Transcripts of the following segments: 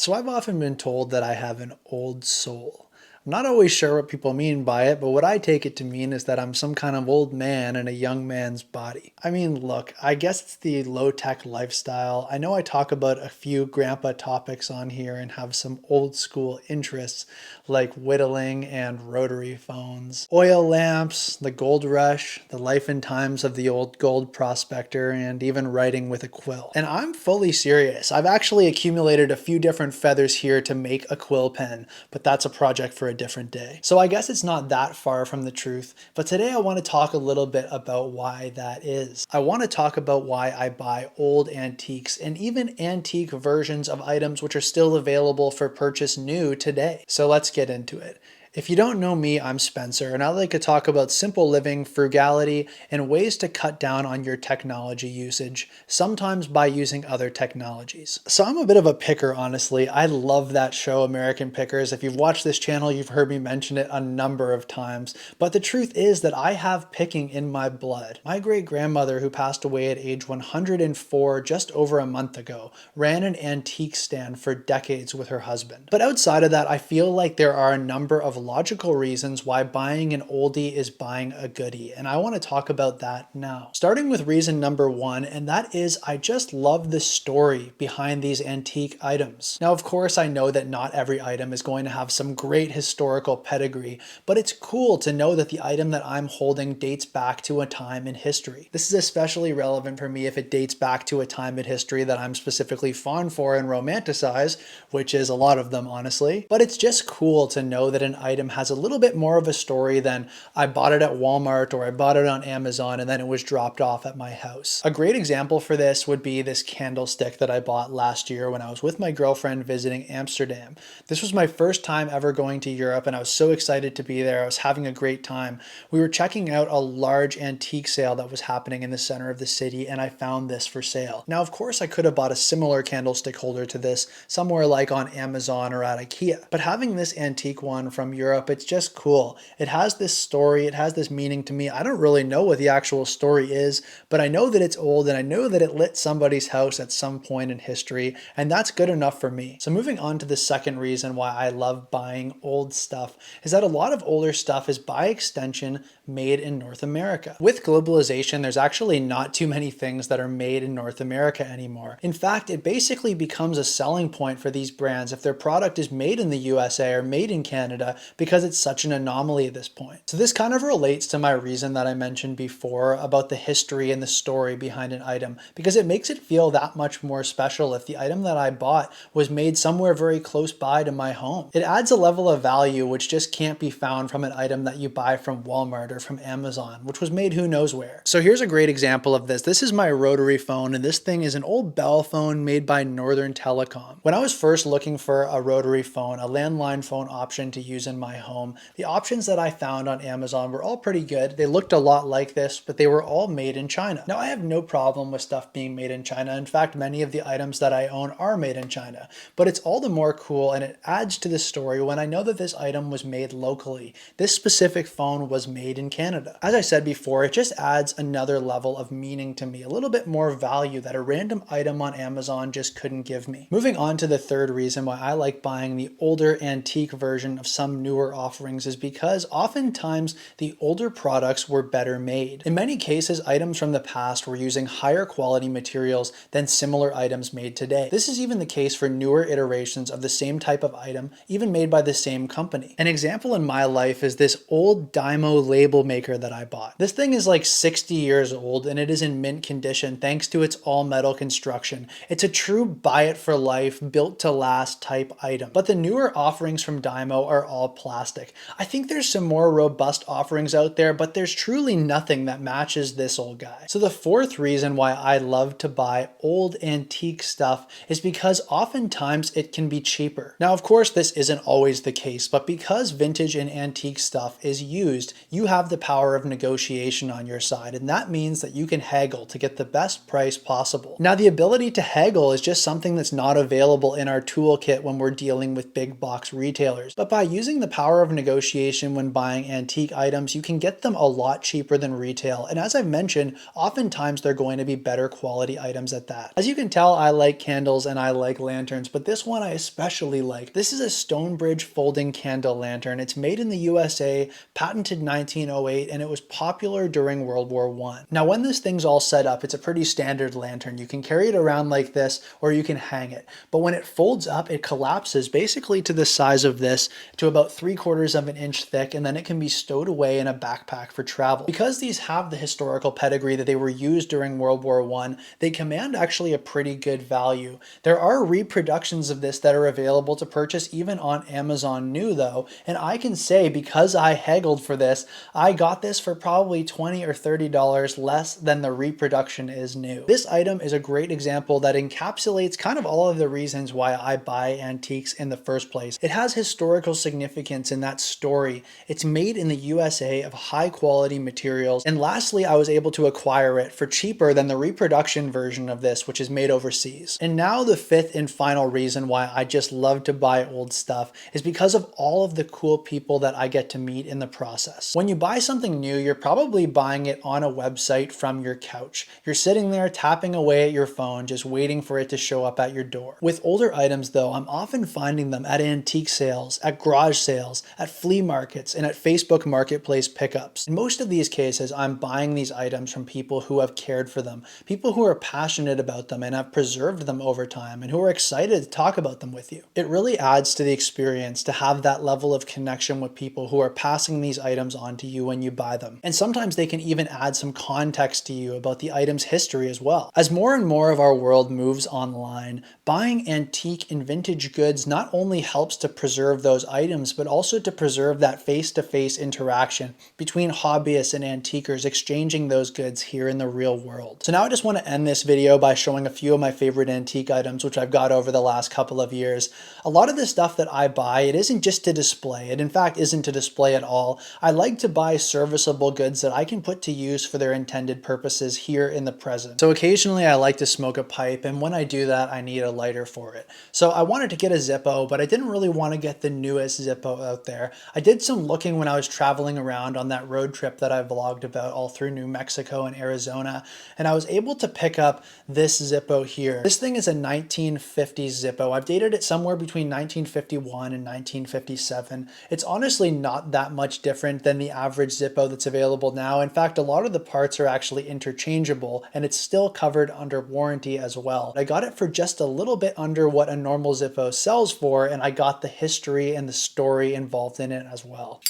So I've often been told that I have an old soul. I'm not always sure what people mean by it, but what I take it to mean is that I'm some kind of old man in a young man's body. I mean, look, I guess it's the low-tech lifestyle. I know I talk about a few grandpa topics on here and have some old school interests like whittling and rotary phones, oil lamps, the gold rush, the life and times of the old gold prospector, and even writing with a quill. And I'm fully serious. I've actually accumulated a few different feathers here to make a quill pen, but that's a project for a different day. So I guess it's not that far from the truth, but today I want to talk a little bit about why that is. I want to talk about why I buy old antiques and even antique versions of items which are still available for purchase new today. So let's get into it. If you don't know me, I'm Spencer, and I like to talk about simple living, frugality, and ways to cut down on your technology usage, sometimes by using other technologies. So I'm a bit of a picker, honestly. I love that show, American Pickers. If you've watched this channel, you've heard me mention it a number of times. But the truth is that I have picking in my blood. My great-grandmother, who passed away at age 104 just over a month ago, ran an antique stand for decades with her husband. But outside of that, I feel like there are a number of logical reasons why buying an oldie is buying a goodie, and I want to talk about that now. Starting with reason number one, and that is I just love the story behind these antique items. Now, of course, I know that not every item is going to have some great historical pedigree, but it's cool to know that the item that I'm holding dates back to a time in history. This is especially relevant for me if it dates back to a time in history that I'm specifically fond for and romanticize, which is a lot of them, honestly. But it's just cool to know that an item has a little bit more of a story than I bought it at Walmart or I bought it on Amazon and then it was dropped off at my house. A great example for this would be this candlestick that I bought last year when I was with my girlfriend visiting Amsterdam. This was my first time ever going to Europe and I was so excited to be there. I was having a great time. We were checking out a large antique sale that was happening in the center of the city and I found this for sale. Now, of course, I could have bought a similar candlestick holder to this somewhere like on Amazon or at IKEA, but having this antique one from Europe, it's just cool. It has this story, it has this meaning to me. I don't really know what the actual story is, but I know that it's old and I know that it lit somebody's house at some point in history, and that's good enough for me. So moving on to the second reason why I love buying old stuff is that a lot of older stuff is by extension made in North America. With globalization, there's actually not too many things that are made in North America anymore. In fact, it basically becomes a selling point for these brands if their product is made in the USA or made in Canada because it's such an anomaly at this point. So this kind of relates to my reason that I mentioned before about the history and the story behind an item, because it makes it feel that much more special if the item that I bought was made somewhere very close by to my home. It adds a level of value which just can't be found from an item that you buy from Walmart or from Amazon, which was made who knows where. So here's a great example of this. This is my rotary phone, and this thing is an old Bell phone made by Northern Telecom. When I was first looking for a rotary phone, a landline phone option to use in my home, the options that I found on Amazon were all pretty good. They looked a lot like this, but they were all made in China. Now, I have no problem with stuff being made in China. In fact, many of the items that I own are made in China, but it's all the more cool and it adds to the story when I know that this item was made locally. This specific phone was made in Canada. As I said before, it just adds another level of meaning to me, a little bit more value that a random item on Amazon just couldn't give me. Moving on to the third reason why I like buying the older antique version of some newer offerings is because oftentimes the older products were better made. In many cases, items from the past were using higher quality materials than similar items made today. This is even the case for newer iterations of the same type of item, even made by the same company. An example in my life is this old Dymo label maker that I bought. This thing is like 60 years old and it is in mint condition thanks to its all metal construction. It's a true buy it for life, built to last type item. But the newer offerings from Dymo are all plastic. I think there's some more robust offerings out there, but there's truly nothing that matches this old guy. So the fourth reason why I love to buy old antique stuff is because oftentimes it can be cheaper. Now, of course, this isn't always the case, but because vintage and antique stuff is used, you have the power of negotiation on your side, and that means that you can haggle to get the best price possible. Now, the ability to haggle is just something that's not available in our toolkit when we're dealing with big box retailers, but by using the power of negotiation when buying antique items, you can get them a lot cheaper than retail. And as I've mentioned, oftentimes they're going to be better quality items at that. As you can tell, I like candles and I like lanterns, but this one I especially like. This is a Stonebridge folding candle lantern. It's made in the USA, patented 1908, and it was popular during World War I. Now, when this thing's all set up, it's a pretty standard lantern. You can carry it around like this, or you can hang it. But when it folds up, it collapses basically to the size of this, to about 3/4 of an inch thick, and then it can be stowed away in a backpack for travel. Because these have the historical pedigree that they were used during World War I, they command actually a pretty good value. There are reproductions of this that are available to purchase even on Amazon new though, and I can say because I haggled for this, I got this for probably $20 or $30 less than the reproduction is new. This item is a great example that encapsulates kind of all of the reasons why I buy antiques in the first place. It has historical significance in that story. It's made in the USA of high quality materials, and lastly, I was able to acquire it for cheaper than the reproduction version of this, which is made overseas. And now the fifth and final reason why I just love to buy old stuff is because of all of the cool people that I get to meet in the process. When you buy something new, you're probably buying it on a website from your couch. You're sitting there tapping away at your phone, just waiting for it to show up at your door. With older items though, I'm often finding them at antique sales, at garage sales, at flea markets, and at Facebook Marketplace pickups. In most of these cases, I'm buying these items from people who have cared for them, people who are passionate about them and have preserved them over time, and who are excited to talk about them with you. It really adds to the experience to have that level of connection with people who are passing these items on to you when you buy them. And sometimes they can even add some context to you about the item's history as well. As more and more of our world moves online, buying antique and vintage goods not only helps to preserve those items, but also to preserve that face-to-face interaction between hobbyists and antiquers exchanging those goods here in the real world. So now I just want to end this video by showing a few of my favorite antique items which I've got over the last couple of years. A lot of the stuff that I buy, it isn't just to display. It in fact isn't to display at all. I like to buy serviceable goods that I can put to use for their intended purposes here in the present. So occasionally I like to smoke a pipe, and when I do that, I need a lighter for it. So I wanted to get a Zippo, but I didn't really want to get the newest Zippo out there. I did some looking when I was traveling around on that road trip that I vlogged about all through New Mexico and Arizona, and I was able to pick up this Zippo here. This thing is a 1950s Zippo. I've dated it somewhere between 1951 and 1957. It's honestly not that much different than the average Zippo that's available now. In fact, a lot of the parts are actually interchangeable, and it's still covered under warranty as well. I got it for just a little bit under what a normal Zippo sells for, and I got the history and the story involved in it as well.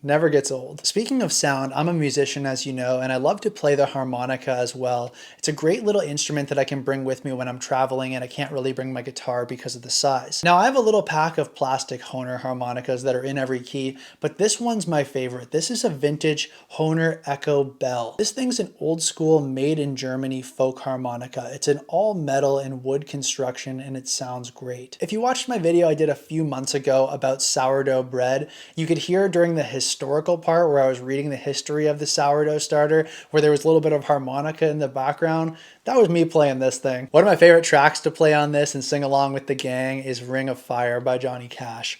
Never gets old. Speaking of sound, I'm a musician, as you know, and I love to play the harmonica as well. It's a great little instrument that I can bring with me when I'm traveling, and I can't really bring my guitar because of the size. Now, I have a little pack of plastic Hohner harmonicas that are in every key, but this one's my favorite. This is a vintage Hohner Echo Bell. This thing's an old school, made in Germany folk harmonica. It's an all metal and wood construction, and it sounds great. If you watched my video I did a few months ago about sourdough bread, you could hear during the historical part where I was reading the history of the sourdough starter, where there was a little bit of harmonica in the background. That was me playing this thing. One of my favorite tracks to play on this and sing along with the gang is Ring of Fire by Johnny Cash.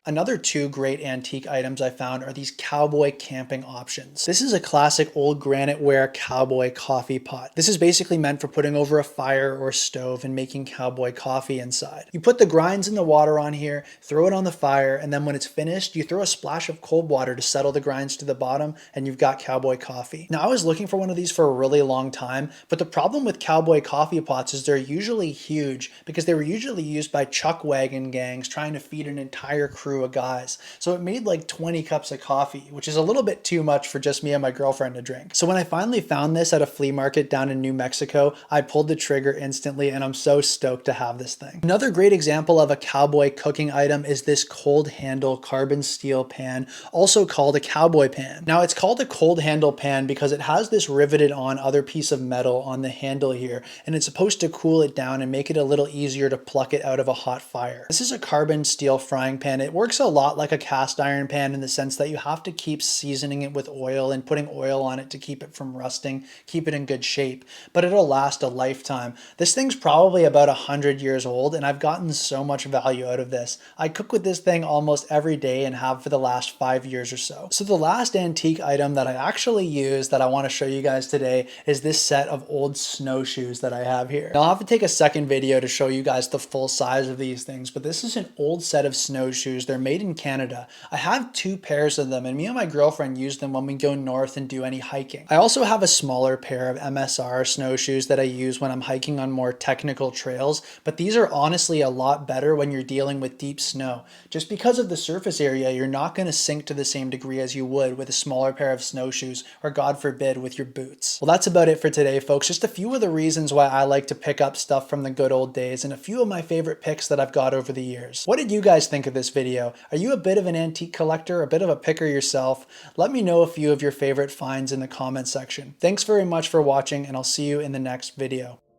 Another two great antique items I found are these cowboy camping options. This is a classic old graniteware cowboy coffee pot. This is basically meant for putting over a fire or stove and making cowboy coffee inside. You put the grinds in the water on here, throw it on the fire, and then when it's finished, you throw a splash of cold water to settle the grinds to the bottom, and you've got cowboy coffee. Now, I was looking for one of these for a really long time, but the problem with cowboy coffee pots is they're usually huge because they were usually used by chuck wagon gangs trying to feed an entire crew of guys. So it made like 20 cups of coffee, which is a little bit too much for just me and my girlfriend to drink. So when I finally found this at a flea market down in New Mexico, I pulled the trigger instantly, and I'm so stoked to have this thing. Another great example of a cowboy cooking item is this cold handle carbon steel pan, also called a cowboy pan. Now, it's called a cold handle pan because it has this riveted on other piece of metal on the handle here, and it's supposed to cool it down and make it a little easier to pluck it out of a hot fire. This is a carbon steel frying pan. It works a lot like a cast iron pan in the sense that you have to keep seasoning it with oil and putting oil on it to keep it from rusting, keep it in good shape, but it'll last a lifetime. This thing's probably about 100 years old, and I've gotten so much value out of this. I cook with this thing almost every day and have for the last 5 years or so. So the last antique item that I actually use that I want to show you guys today is this set of old snowshoes that I have here. Now, I'll have to take a second video to show you guys the full size of these things, but this is an old set of snowshoes. They're made in Canada. I have 2 pairs of them, and me and my girlfriend use them when we go north and do any hiking. I also have a smaller pair of MSR snowshoes that I use when I'm hiking on more technical trails, but these are honestly a lot better when you're dealing with deep snow. Just because of the surface area, you're not going to sink to the same degree as you would with a smaller pair of snowshoes, or God forbid, with your boots. Well, that's about it for today, folks. Just a few of the reasons why I like to pick up stuff from the good old days, and a few of my favorite picks that I've got over the years. What did you guys think of this video? Are you a bit of an antique collector, a bit of a picker yourself? Let me know a few of your favorite finds in the comment section. Thanks very much for watching, and I'll see you in the next video.